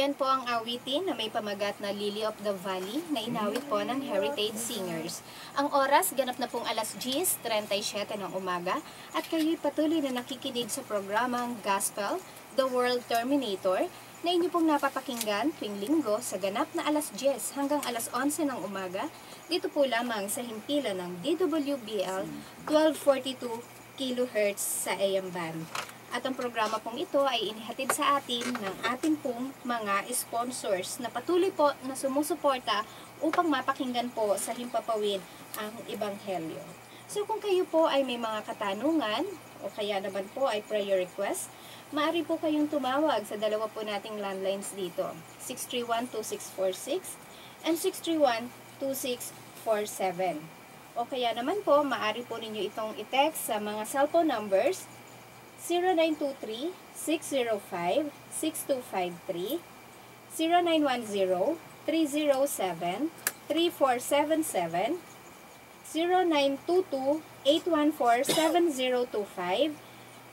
Yan po ang awitin na may pamagat na Lily of the Valley na inawit po ng Heritage Singers. Ang oras, ganap na pong alas 10:37 ng umaga at kayo'y patuloy na nakikinig sa programang Gospel, The World Terminator na inyo pong napapakinggan tuwing linggo sa ganap na alas 10 hanggang alas 11 ng umaga dito po lamang sa himpilan ng DWBL 1242 kHz sa AM band. At ang programa pong ito ay inihatid sa atin ng ating pong mga sponsors na patuloy po na sumusuporta upang mapakinggan po sa himpapawid ang Ebanghelyo. So kung kayo po ay may mga katanungan o kaya naman po ay prayer request, maaari po kayong tumawag sa dalawa po nating landlines dito, 631-2646 and 631-2647. O kaya naman po, maaari po ninyo itong i-text sa mga cellphone numbers 0923-605-6253, 0910-307-3477, 0922-814-7025,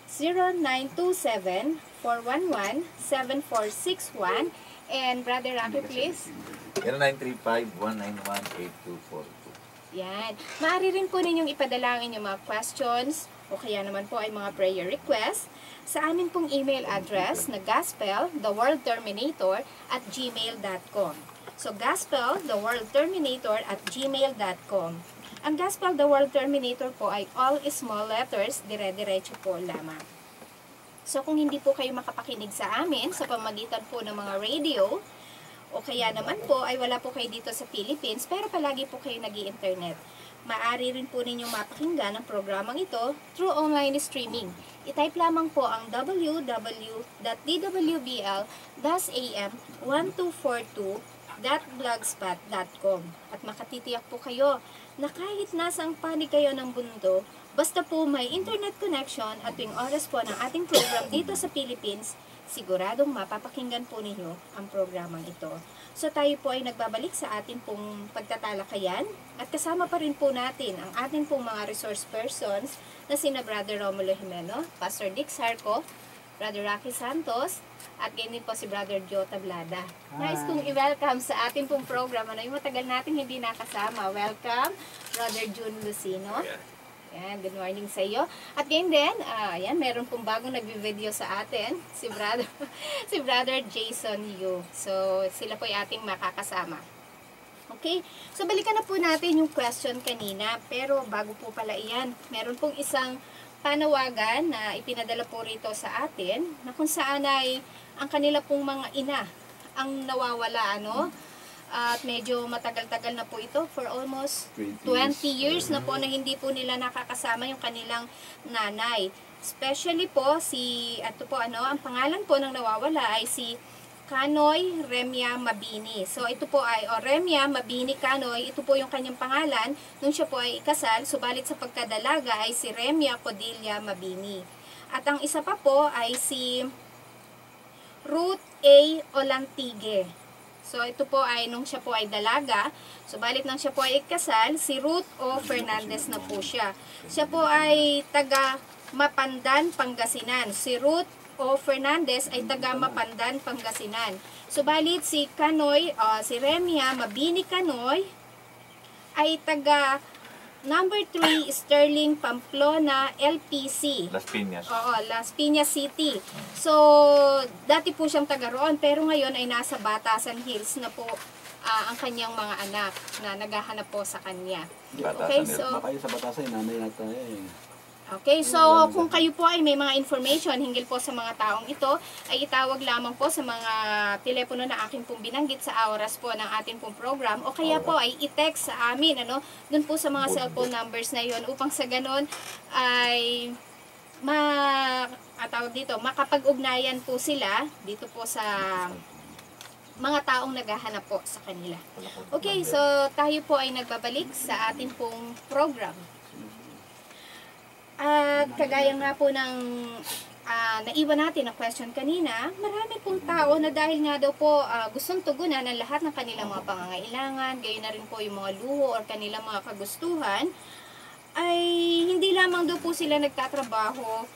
0927-411-7461, and Brother Rocky, please. 0935-191-8242. Yan. Maaari rin po ninyong ipadalangin yung mga questions o kaya naman po ay mga prayer request sa amin pong email address na gospeltheworldterminator@gmail.com. So, gospeltheworldterminator@gmail.com. Ang Gospel the World Terminator po ay all small letters, dire-diretso po lamang. So, kung hindi po kayo makapakinig sa amin sa pamagitan po ng mga radio, o kaya naman po ay wala po kayo dito sa Philippines, pero palagi po kayo nag-i-internet, maaari rin po ninyong mapakinggan ang programang ito through online streaming. I-type lamang po ang www.dwbl-am1242.blogspot.com at makatitiyak po kayo na kahit nasang panig kayo ng mundo, basta po may internet connection at tuwing oras po ng ating program dito sa Philippines, siguradong mapapakinggan po ninyo ang programang ito. So tayo po ay nagbabalik sa ating pong pagtatalakayan at kasama pa rin po natin ang ating pong mga resource persons na sina Brother Romulo Jimeno, Pastor Dick Sarco, Brother Rocky Santos, at ganyan po si Brother Joe Tablada. Nais kong i-welcome sa ating pong programa na yung matagal natin hindi nakasama. Welcome, Brother June Lucino. Yan, good morning sa iyo. At ganyan din, yan, meron pong bagong nagbi-video sa atin, si Brother Jason Yu. So, sila po ay ating makakasama. Okay? So, balikan na po natin yung question kanina. Pero, bago po pala iyan, meron pong isang panawagan na ipinadala po rito sa atin, na kung saan ay ang kanila pong mga ina ang nawawala, ano? At medyo matagal-tagal na po ito, for almost 20 years na po na hindi po nila nakakasama yung kanilang nanay. Especially po ang pangalan po ng nawawala ay si Kanoy Remya Mabini. So ito po ay Remya Mabini Kanoy, ito po yung kanyang pangalan nung siya po ay ikasal, subalit sa pagkadalaga ay si Remya Codilia Mabini. At ang isa pa po ay si Ruth A. Olantige. So, ito po ay nung siya po ay dalaga. Subalit nang siya po ay ikasal, si Ruth O. Fernandez na po siya. Siya po ay taga Mapandan, Pangasinan. Si Ruth O. Fernandez ay taga Mapandan, Pangasinan. Subalit si Kanoy, si Remya Mabini Kanoy ay taga number 3, Sterling, Pamplona, LPC. Las Piñas. Oo, Las Piñas City. So, dati po siyang taga roon, pero ngayon ay nasa Batasan Hills na po ang kanyang mga anak na naghahanap po sa kanya. Okay, so kayo sa Batasan, nanay na tayo eh. Okay, so kung kayo po ay may mga information hinggil po sa mga taong ito, ay itawag lamang po sa mga telepono na aking pong binanggit sa oras po ng ating pong program, o kaya po ay i-text sa amin, dun po sa mga cellphone numbers na yon, upang sa ganon ay makapag-ugnayan po sila dito po sa mga taong naghahanap po sa kanila. Okay, so tayo po ay nagbabalik sa ating pong program. At kagaya nga po ng naiwan natin ang question kanina, marami pong tao na dahil nga daw po gustong tugunan ang lahat ng kanilang mga pangangailangan, gayon na rin po yung mga luho or kanilang mga kagustuhan, ay hindi lamang daw po sila nagtatrabaho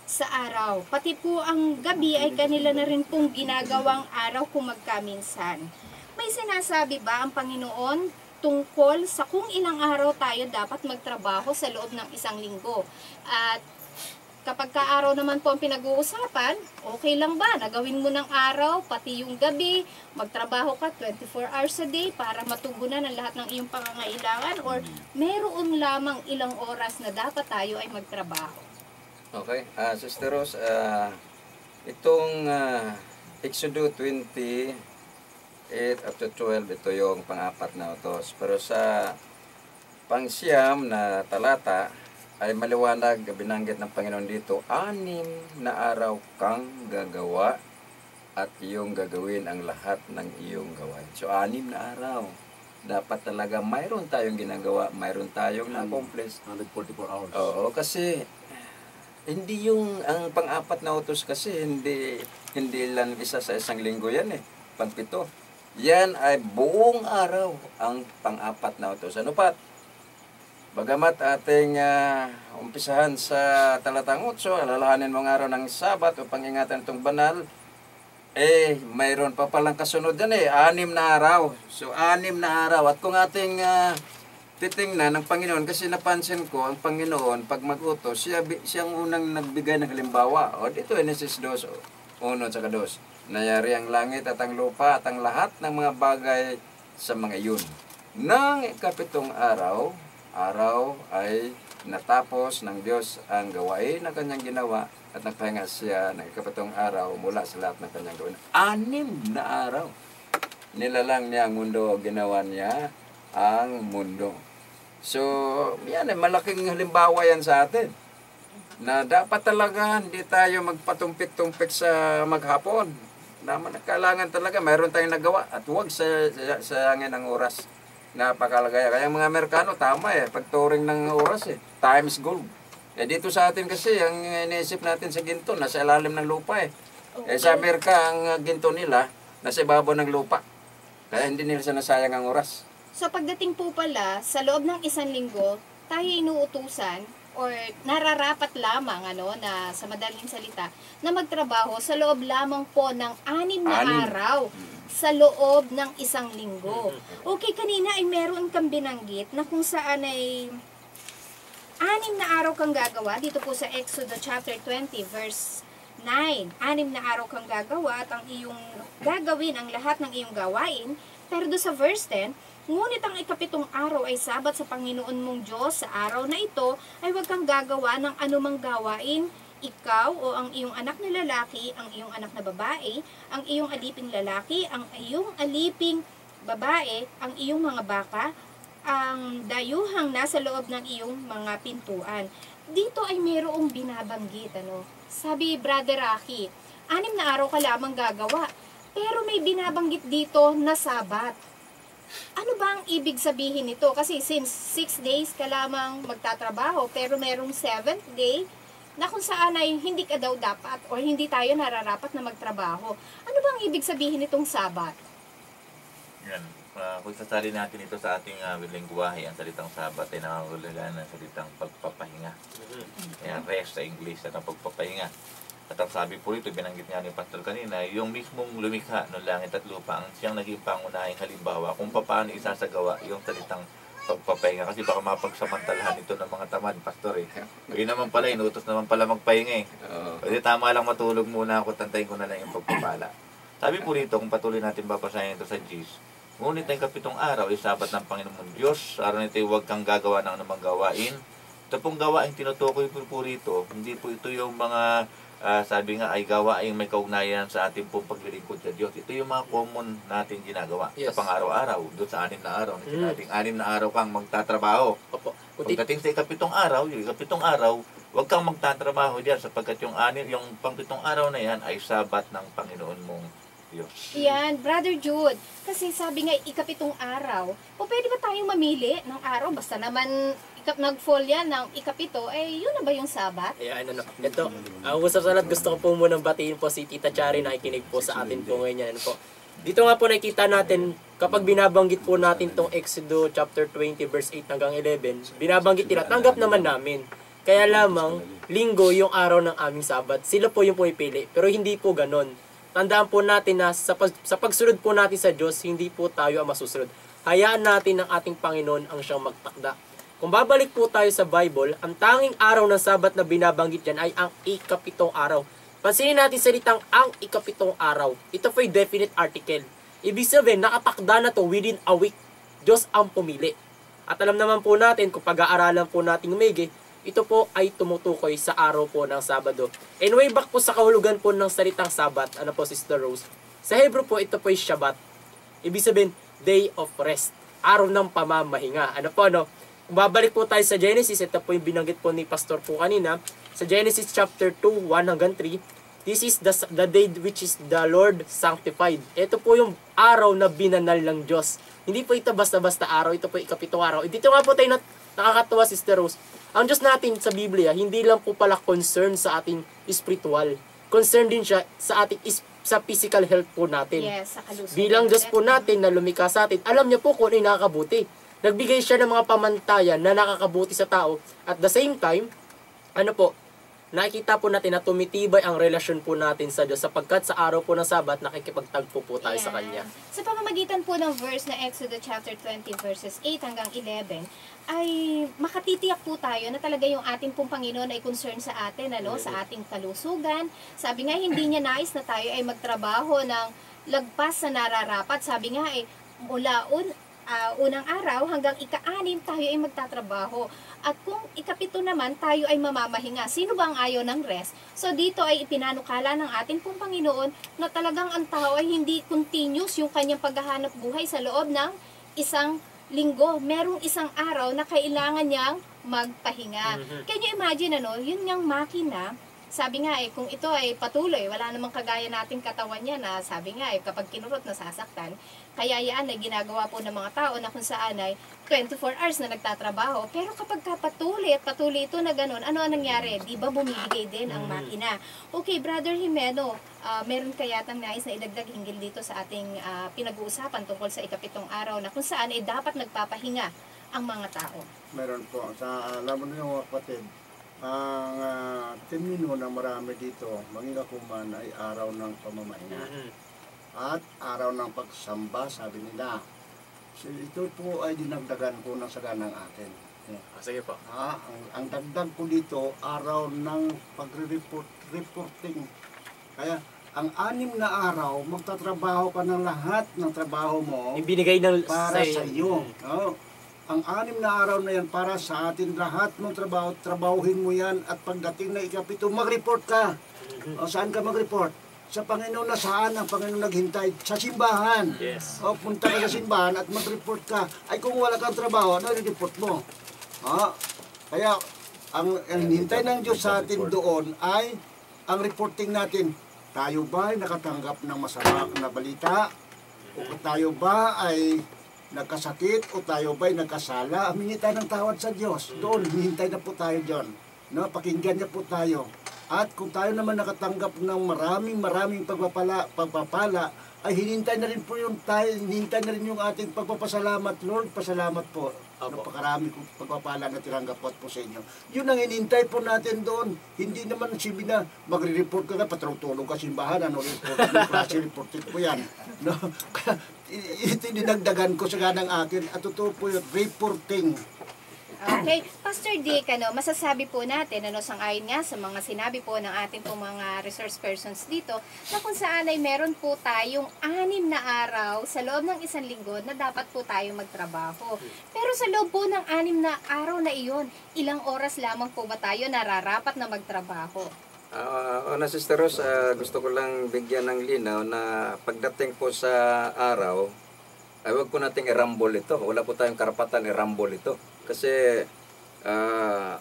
sa araw. Pati po ang gabi ay kanila na rin pong ginagawang araw kung magkaminsan. May sinasabi ba ang Panginoon tungkol sa kung ilang araw tayo dapat magtrabaho sa loob ng isang linggo? At kapag ka-araw naman po ang pinag-uusapan, okay lang ba? Nagawin mo ng araw, pati yung gabi, magtrabaho ka 24 hours a day para matugunan ang lahat ng iyong pangangailangan? Or meron lamang ilang oras na dapat tayo ay magtrabaho? Okay, Sister Rose, itong Exodus 28 up to 12, ito yung pang-apat na utos. Pero sa pang-siyam na talata, ay maliwanag, binanggit ng Panginoon dito, 6 na araw kang gagawa at iyong gagawin ang lahat ng iyong gawain. So, 6 na araw. Dapat talaga mayroon tayong ginagawa, mayroon tayong na-accomplish. 144 hours. Oo, kasi hindi yung ang pang-apat na utos kasi hindi lang isa sa isang linggo yan eh. Pang-7. Yan ay buong araw ang pang-apat na utos. Ano pa? Bagamat ating umpisahan sa talatang 8, alalahanin mong araw ng Sabat upang ingatan itong banal, mayroon pa palang kasunod yan 6 na araw. So, 6 na araw. At kung ating titingnan ng Panginoon, kasi napansin ko, ang Panginoon, pag mag-utos, siyang unang nagbigay ng halimbawa. O dito, Genesis 2, 1 at 2. Nayari ang langit at ang lupa at ang lahat ng mga bagay sa mga yun. Nang ikapitong araw ay natapos ng Diyos ang gawain na kanyang ginawa at nagpahinga siya ng ikapitong araw mula sa lahat ng kanyang gawin. 6 na araw. Nilalang niya ang mundo, ginawa niya ang mundo. So, yan malaking halimbawa yan sa atin. Na dapat talaga hindi tayo magpatumpik-tumpik sa maghapon. Kailangan talaga mayroon tayong nagawa at huwag sayangin ang oras. Napakalagaya. Kaya mga Amerikano, tama pagturing ng oras time is gold. Dito sa atin kasi, ang iniisip natin sa ginto, nasa ilalim ng lupa Okay. sa Amerika, ang ginto nila, nasa ibabaw ng lupa. Kaya hindi nila sinasayang ang oras. So pagdating po pala, sa loob ng isang linggo, tayo inuutusan or nararapat lamang na sa madaling salita na magtrabaho sa loob lamang po ng 6 na araw sa loob ng isang linggo. Okay, kanina ay meron kang binanggit na kung saan ay 6 na araw kang gagawa dito po sa Exodus chapter 20 verse 9. 6 na araw kang gagawa at ang iyong gagawin ang lahat ng iyong gawain. Pero do sa verse 10, ngunit ang ikapitong araw ay Sabat sa Panginoon mong Diyos. Sa araw na ito ay huwag kang gagawa ng anumang gawain, ikaw o ang iyong anak na lalaki, ang iyong anak na babae, ang iyong aliping lalaki, ang iyong aliping babae, ang iyong mga baka, ang dayuhang nasa loob ng iyong mga pintuan. Dito ay mayroong binabanggit. Sabi Brother Rocky, 6 na araw ka lamang gagawa. Pero may binabanggit dito na Sabat. Ano ba ang ibig sabihin nito? Kasi since 6 days ka lamang magtatrabaho, pero merong 7th day na kung saan ay hindi ka daw dapat or hindi tayo nararapat na magtrabaho. Ano ba ang ibig sabihin nitong Sabat? Yan. Kung sasali natin ito sa ating lingwahe, ang salitang Sabat ay nakakulalaan ng salitang pagpapahinga. Kaya rest sa English at ang pagpapahinga. At ang sabi po ito, binanggit nga ni Pastor kanina, yung mismong lumikha ng langit at lupa ang siyang naging pangunahing halimbawa kung paano isasagawa yung salitang pagpapahinga. Kasi baka mapagsamantalahan ito ng mga tamad, Pastor Yun naman pala, inutos naman pala magpahinga Kasi tama lang matulog muna ako, tantayin ko na lang yung pagpapala. Sabi po rito, kung patuloy natin babasahin ito sa Gis, ngunit ang kapitong araw ay Sabat ng Panginoon Diyos. Araw nito ay huwag kang gagawa ng anumang gawain. Ito pong gawain tinutukoy po rito, hindi po ito yung mga sabi nga ay gawain may kaugnayan sa ating pong paglilingkod sa Diyos. Ito yung mga common natin ginagawa sa pang-araw-araw. Doon sa 6 na araw. Sinabing 6 na araw kang magtatrabaho. Pagdating sa ikapitong araw, huwag kang magtatrabaho diyan sapagkat yung pang-7 araw na yan ay Sabat ng Panginoon mong Diyos. Yan, Brother Jude. Kasi sabi nga, ikapitong araw. O pwede ba tayong mamili ng araw? Basta naman nag-fall yan ng ikapito, yun na ba yung Sabat? Ayan, ito. Sa salat, gusto ko po munang batiin po si Tita Chari na nakikinig po sa atin po ngayon. Dito nga po nakikita natin, kapag binabanggit po natin tong Exodus chapter 20 verse 8 hanggang 11, binabanggit nila, tanggap naman namin Kaya lamang, linggo yung araw ng aming sabat. Sila po yung pumipili. Pero hindi po ganon. Tandaan po natin na sa pagsunod po natin sa Diyos, hindi po tayo ang masusunod. Hayaan natin ng ating Panginoon ang siyang magtakda. Kung babalik po tayo sa Bible, ang tanging araw ng sabat na binabanggit dyan ay ang ikapitong araw. Pansinin natin salitang ang ikapitong araw. Ito po yung definite article. Ibig sabihin, nakatakda na to within a week. Diyos ang pumili. At alam naman po natin, kung pag-aaralan po natin maigi, ito po ay tumutukoy sa araw po ng Sabado. And way back po sa kahulugan po ng salitang Sabat, ano po Sister Rose, sa Hebrew po ito po ay Shabbat. Ibig sabihin, day of rest. Araw ng pamamahinga. Ano po, ano? Kung babalik po tayo sa Genesis, ito po yung binanggit po ni Pastor po kanina. Sa Genesis chapter 2, 1 hanggang 3, this is the day which is the Lord sanctified. Ito po yung araw na binanal ng Diyos. Hindi po ito basta-basta araw, ito po ikapitong araw. Dito nga po tayo nakakatuwa, Sister Rose. Ang Diyos natin sa Biblia, hindi lang po pala concern sa ating spiritual. Concern din siya sa ating sa physical health po natin. Yes, sa kalusugan. Bilang Diyos po natin na lumikha sa atin, alam niya po kung ano yung nakakabuti. Nagbigay siya ng mga pamantayan na nakakabuti sa tao. At the same time, ano po, nakikita po natin na tumitibay ang relasyon po natin sa Diyos sapagkat sa araw po ng Sabat, nakikipagtagpo po tayo sa Kanya. Sa pamamagitan po ng verse na Exodus chapter 20 verses 8 hanggang 11, ay makatitiyak po tayo na talaga yung ating pong Panginoon ay concern sa atin, ano, sa ating kalusugan. Sabi nga, hindi niya nais na tayo ay magtrabaho ng lagpas sa nararapat. Sabi nga, mula unang araw hanggang ika-6 tayo ay magtatrabaho. At kung ikapito naman, tayo ay mamamahinga. Sino ba ang ayaw ng rest? So dito ay ipinanukala ng ating pong Panginoon na talagang ang tao ay hindi continuous yung kanyang paghahanap buhay sa loob ng isang linggo. Merong isang araw na kailangan niyang magpahinga. Can you imagine, yun niyang makina. Sabi nga kung ito ay patuloy, wala namang kagaya nating katawan niya na sabi nga kapag kinurot nasasaktan. Kaya yan ay ginagawa po ng mga tao na kung saan ay 24 hours na nagtatrabaho. Pero kapag patuloy ito na ganun, ano ang nangyari? Di ba bumibigay din ang makina? Okay, Brother Jimeno, meron kaya tang nais na idagdag hinggil dito sa ating pinag-uusapan tungkol sa ikapitong araw na kung saan ay dapat nagpapahinga ang mga tao. Meron po. Alam mo niyo mga kapatid, ang termino na marami dito, maging ako man ay araw ng pamamahinga. At araw ng pagsamba, sabi nila. So, ito po ay dinagdagan ko ng saganang atin. Sige po. Ang dagdag ko dito, araw ng pagre-reporting. Kaya, ang 6 na araw, magtatrabaho ka ng lahat ng trabaho mo Ibinigay ng para sa iyo. Ang 6 na araw na yan para sa atin, lahat ng trabaho, trabahuhin mo yan at pagdating na ikapito, mag-report ka. O saan ka mag-report? Sa Panginoon na saan ang Panginoon naghintay? Sa simbahan. Yes. O punta ka sa simbahan at mag-report ka. Ay kung wala kang trabaho, ano i-report mo? Kaya ang hinihintay ng Diyos sa atin doon ay ang reporting natin. Tayo ba ay nakatanggap ng masama na balita? O tayo ba ay nagkasakit o tayo ba'y nagkasala, humingi tayo ng tawad sa Diyos. Doon, hinihintay na po tayo dyan. Pakinggan niya po tayo. At kung tayo naman nakatanggap ng maraming pagpapala, ay hinihintay na rin po hinihintay na rin yung ating pagpapasalamat. Lord, pasalamat po. Napakarami kong pagpapala na tinanggap po sa inyo. Yun ang hinihintay po natin doon. Hindi naman sabi na magre-report ka na, patulog ka simbahan, report po yan. Ito dinagdagan ko sa ganang akin at totoo po yung reporting. Okay, Pastor Dick, masasabi po natin, sang-ayon nga sa mga sinabi po ng ating po mga resource persons dito, na kung saan ay meron po tayong 6 na araw sa loob ng isang linggo na dapat po tayo magtrabaho. Pero sa loob po ng 6 na araw na iyon, ilang oras lamang po ba tayo nararapat na magtrabaho? Sister Rose, gusto ko lang bigyan ng linaw na pagdating po sa araw, ay huwag po nating i-rumble ito. Wala po tayong karapatan i-rumble ito. Kasi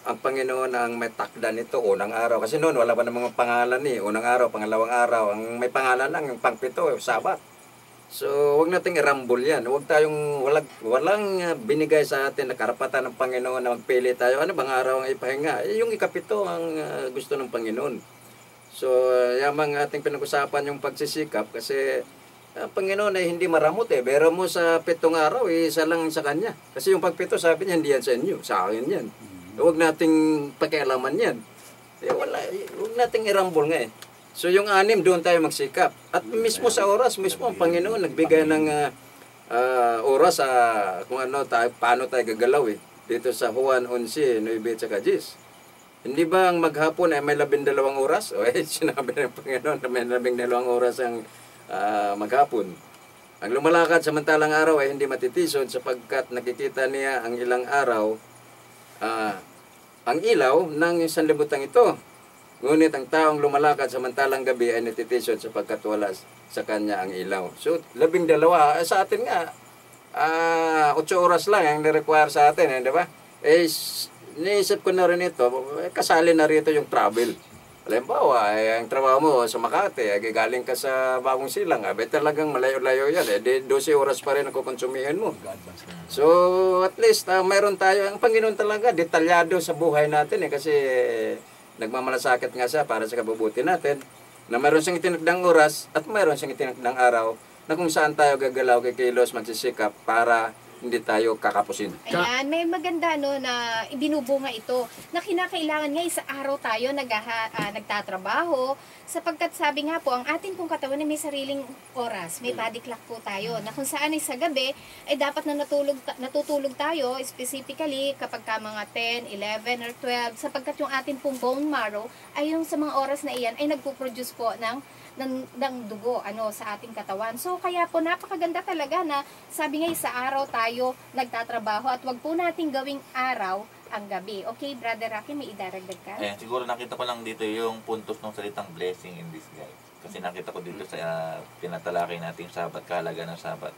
ang Panginoon ang may takda nito unang araw. Kasi noon wala pa ng mga pangalan unang araw, pangalawang araw. Ang may pangalan lang, yung pang-7, Sabat. So huwag nating i-rumble yan. Huwag tayong, walang binigay sa atin na karapatan ng Panginoon na magpili tayo. Ano bang araw ang ipahinga? Yung ikapito ang gusto ng Panginoon. So yamang ating pinag-usapan yung pagsisikap kasi ang Panginoon ay hindi maramot Pero mo sa 7 araw, isa lang sa Kanya. Kasi yung pag-7, sabi niya, hindi yan sa inyo. Sa akin yan. Huwag nating pakialaman yan. Huwag nating irambol nga eh. So yung 6, doon tayo magsikap. At mismo sa oras, mismo ang Panginoon nagbigay ng oras sa kung ano tayo, paano tayo gagalaw eh. Dito sa Juan 11, 9 at saka 10. Hindi ba ang maghapon ay may 12 oras? O sinabi ng Panginoon na may 12 oras ang maghapon. Ang lumalakad samantalang araw ay hindi matitisod sapagkat nakikita niya ang ilang araw, ang ilaw ng sanlibutan ito. Ngunit ang taong lumalakad samantalang gabi ay natitisod sapagkat wala sa kanya ang ilaw. So, 12, sa atin nga, 8 oras lang ang nirequire sa atin, di ba? Niisip ko na rin ito, kasali na rito yung travel. Halimbawa, ang trabaho mo sa Makati, galing ka sa Bagong Silang, talagang malayo-layo yan. 12 oras pa rin ang kukonsumihin mo. So, at least, mayroon tayo, ang Panginoon talaga, detalyado sa buhay natin kasi nagmamalasakit nga siya para sa kabubuti natin, na mayroon siyang itinakdang oras at mayroon siyang itinakdang araw na kung saan tayo gagalaw, kikilos, magsisikap para hindi tayo kakapusin. Ayan, may maganda na ibinubunga ito na kinakailangan nga sa araw tayo nagtatrabaho sapagkat sabi nga po, ang ating pong katawan ay may sariling oras, may body clock po tayo na kung saan ay sa gabi ay dapat na natutulog tayo specifically kapag ka mga 10, 11 or 12 sapagkat yung ating pong bone marrow ay yung sa mga oras na iyan ay nagpo-produce po ng dugo sa ating katawan. So kaya po napakaganda talaga na sabi nga sa araw tayo nagtatrabaho at wag po nating gawing araw ang gabi. Okay, Brother Rocky, may idaragdag ka? Ayan, siguro nakita ko lang dito yung puntos ng salitang blessing in disguise. Kasi nakita ko dito sa tinatalakay nating Sabat, kahalaga ng Sabat.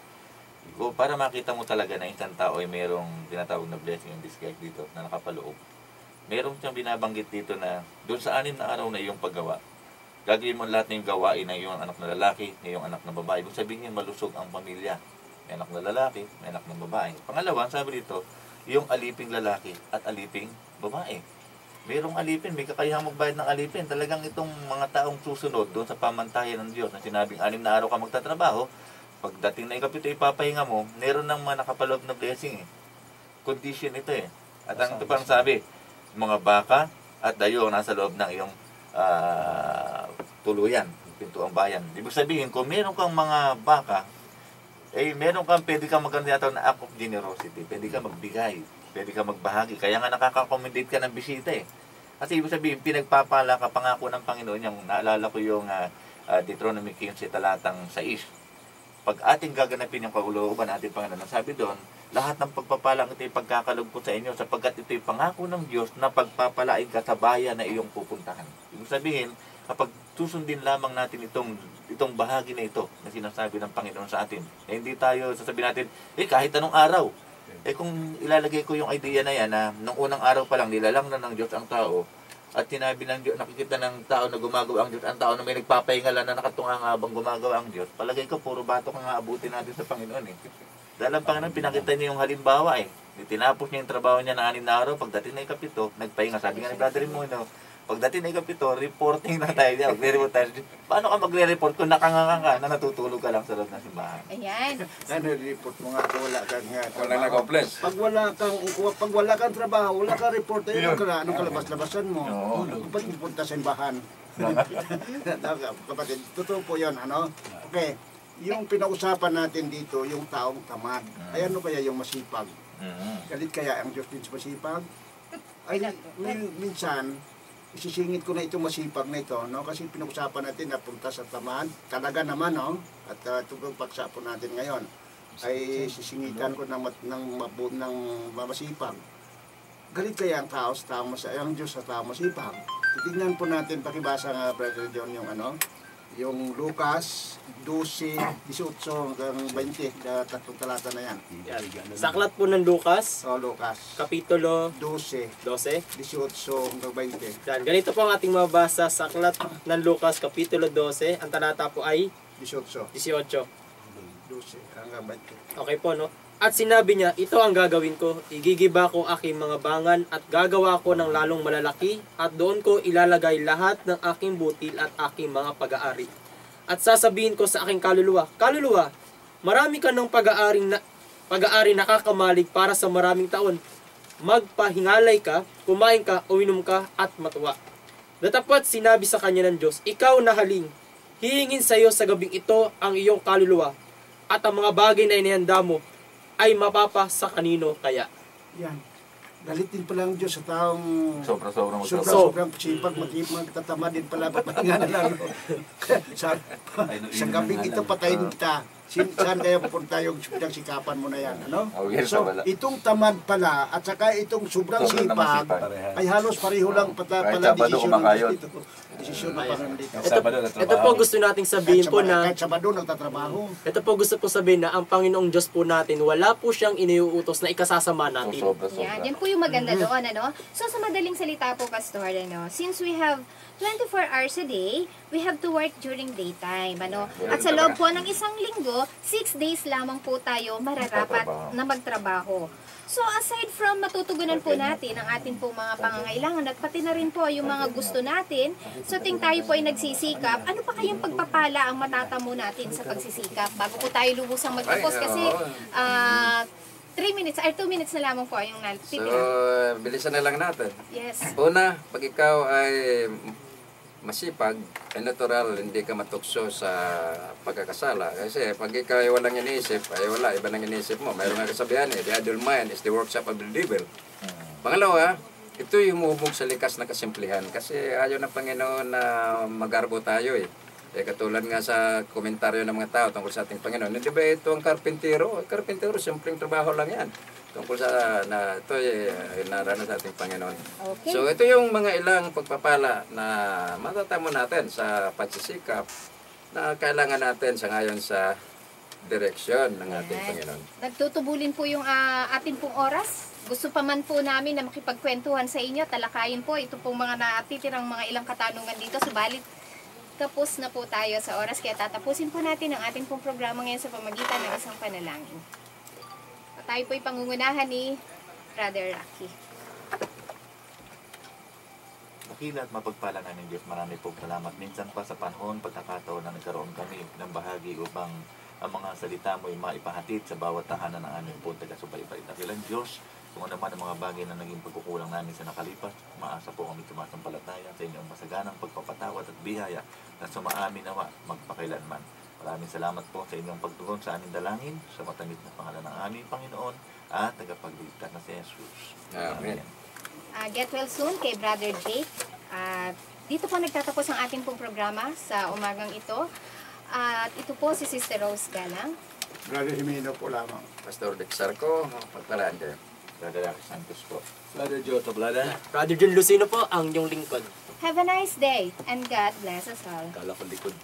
Para makita mo talaga na isang tao ay mayroong tinatawag na blessing in disguise dito na nakapaloob. Meron siyang binabanggit dito na doon sa 6 na araw na iyong paggawa, gagawin mo lahat ng gawain ng iyong anak na lalaki, ng iyong anak na babae. Ibig sabihin malusog ang pamilya. May anak na lalaki, may anak na babae. Pangalawa, sabi dito, yung aliping lalaki at aliping babae. Mayroong alipin, may kakayahang magbayad ng alipin. Talagang itong mga taong susunod doon sa pamantayan ng Diyos na sinabing 6 na araw ka magtatrabaho, pagdating na ikapito ipapahinga mo, meron ng mga nakapaloob na blessing. Condition ito eh. At ang ito parang sabi, mga baka at dayo nasa loob ng iyong tuluyan, pintuang bayan. Ibig sabihin, kung meron kang mga baka, meron kang, pwede kang magkano na act of generosity, pwede kang magbigay, pwede kang magbahagi. Kaya nga nakaka-accommodate ka ng bisita eh. Kasi ibig sabihin, pinagpapala ka, pangako ng Panginoon, yung naalala ko yung Deuteronomy 15 talatang 6. Pag ating gaganapin yung kaulooban ating Panginoon, sabi doon, lahat ng pagpapalang ito ay pagkakalog ko sa inyo sapagkat ito ay pangako ng Diyos na pagpapalain ka sa bayan na iyong pupuntahan. Ibig sabihin, kapag susundin lamang natin itong bahagi na ito na sinasabi ng Panginoon sa atin, hindi tayo sasabihin natin, kahit anong araw. Kung ilalagay ko yung idea na yan na nung unang araw pa lang nilalang na ng Diyos ang tao at sinabi ng Diyos, nakikita ng tao na gumagawa ang Diyos, ang tao na may nagpapahinga lang na nakatunga nga habang gumagawa ang Diyos, palagay ko puro bato ka nga abutin natin sa Panginoon eh. Dahil ang Panginoon, pinakita niya yung halimbawa eh. Tinapos niya yung trabaho niya na 6 na araw, pagdating na ikapito, nagpahinga. Sabi nga ni Brother Raimundo, pagdating na ikapito, reporting na tayo niya. Magre-report tayo. Paano ka magre-report kung nakanganga ka na natutulog ka lang sa loob ng simbahan? Ayan. Report mo nga kung wala kang Wala na-accomplish. Pag wala kang trabaho, wala kang report, anong kalabas-labasan mo? Ba't pupunta sa simbahan? Kapatid, totoo po yun, Okay. Yung pinausapan natin dito, yung taong tamad. Ay ano kaya yung masipag? Galit kaya ang Diyos din sa masipag? Ay, minsan, isisingit ko na itong masipag na ito, kasi pinag-usapan natin napunta sa tamad. Talaga naman, at itong pagsapon natin ngayon, ay sisingitan ko ng masipag. Galit kaya ang tao sa taong masipag, ang Diyos sa taong masipag. Titignan po natin, pakibasa nga, Brother John, yung Lucas 12:18 hanggang 20, tatlong talata na yan. Sa aklat po ng Lucas, Lucas Kapitulo 12, 12. 18 hanggang 20. Yan, ganito po ang ating mabasa sa aklat ng Lucas, Kapitulo 12. Ang talata po ay 18, 18. 12 hanggang 20. Okay po, no? At sinabi niya, ito ang gagawin ko. Igigiba ko aking mga bangan at gagawa ko ng lalong malalaki at doon ko ilalagay lahat ng aking butil at aking mga pag-aari. At sasabihin ko sa aking kaluluwa, Kaluluwa, marami ka ng pag-aari nakakamalig para sa maraming taon. magpahingalay ka, kumain ka, uminom ka, at matuwa. Datapwat sinabi sa kanya ng Diyos, ikaw na haling, hihingin sa iyo sa gabing ito ang iyong kaluluwa, at ang mga bagay na inihanda mo ay mapapa sa kanino kaya. Yan. Galitin pala ang Diyos sa taong Sobra-sobrang magtrabaho. sobrang sipag, magtatama din pala, papahinga na lang. Sa gabing ito, patayin kita. Saan kaya pupunta yung sikapan mo na yan? Ano? Okay, So, wala. itong tamad pala, at saka itong sobrang Sobrang sipag, naman ay halos pareho lang Kahit pala Sabado desisyon kumakayod. dito. Desisyon na parang dito. Ito po gusto nating sabihin po na, Kahit Sabado nagtatrabaho. ito po gusto po sabihin na ang Panginoong Diyos po natin, wala po siyang iniuutos na ikasasama natin. Sobra-sobra. Yan po yung maganda doon, ano? So, sa madaling salita po, Pastor, ano? Since we have 24 hours a day, we have to work during daytime, ano? At sa loob po ng isang linggo, 6 days lamang po tayo mararapat na magtrabaho. So, aside from matutugunan po natin ang ating po mga pangangailangan at pati na rin po yung mga gusto natin, so ting tayo po ay nagsisikap, ano pa kayang pagpapala ang matatamo natin sa pagsisikap? Bago po tayo lubusang magtapos kasi 3 minutes or 2 minutes na lamang po yung So, natitira. bilisan na lang natin. Yes. Una, pag ikaw ay masipag, ay natural, hindi ka matukso sa pagkakasala. Kasi pag ikaw ay walang iniisip, ay wala, iba nang iniisip mo. Mayroon nga kasabihan the idle mind is the workshop of the devil. Pangalawa, ito yung humubog sa likas na kasimplihan. Kasi ayaw ng Panginoon na magarbo tayo eh. Katulad nga sa komentaryo ng mga tao tungkol sa ating Panginoon, hindi ba ito ang karpintero? Karpintero, simpleng trabaho lang yan. Tungkol sa, na ito naranasan sa ating Panginoon. Okay. So ito yung mga ilang pagpapala na matatamo natin sa pagsisikap na kailangan natin sa ngayon sa direksyon ng ating Yan. Panginoon. Nagtutubulin po yung atin pong oras. Gusto pa man po namin na makipagkwentuhan sa inyo, talakayin po ito pong mga natitirang mga ilang katanungan dito. Subalit, tapos na po tayo sa oras, kaya tatapusin po natin ang ating pong programa ngayon sa pamagitan ng isang panalangin. At tayo po ipangungunahan ni Brother Rocky. Dakila at mapagpala na ng Diyos, marami pong salamat. Minsan pa sa panahon, pagkakataon na nagkaroon kami ng bahagi upang ang mga salita mo ay maipahatid sa bawat tahanan ng aming pong taga-subaybay. Dakilang Diyos, kung ano man ang mga bagay na naging pagkukulang namin sa nakalipas, maasa po kami sumasampalataya sa inyong masaganang pagpapatawad at biyaya na sumaamin nawa magpakailanman. Maraming salamat po sa inyong pagtugon sa aming dalangin, sa matamis na pangalan ng aming Panginoon at tagapagligtas na si Jesus. Amen. Get well soon kay Brother Jake. Dito po nagtatapos ang ating pong programa sa umagang ito. At ito po si Sister Rose Galang. Brother Jimeno po lamang. Pastor Dick Sarco, pagpalaan kayo. Brother Rocky Santos po. Brother Joe Tablada. Brother John Lucino po, ang inyong lingkod. Have a nice day and God bless us all. Kala ko likod.